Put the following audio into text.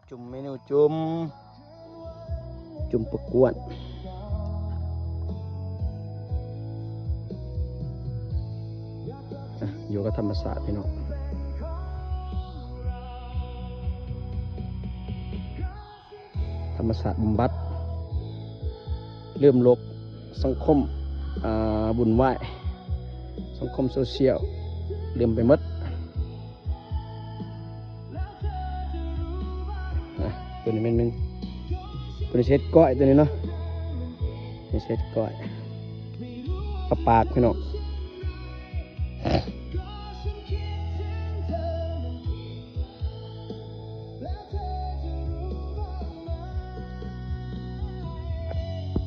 จุ่มเมนูจุ่มประกวดอยู่กับธรรมศาสตร์พี่น้องธรรมศาสตร์บำบัดเริ่มลบสังคมบุญไหวสังคมโซเชียลเริ่มไปหมดตัวนี้มันตัวนี้เช็ดก้อยตัวนี้เนาะนี่เช็ดก้อยปากพี่น้อง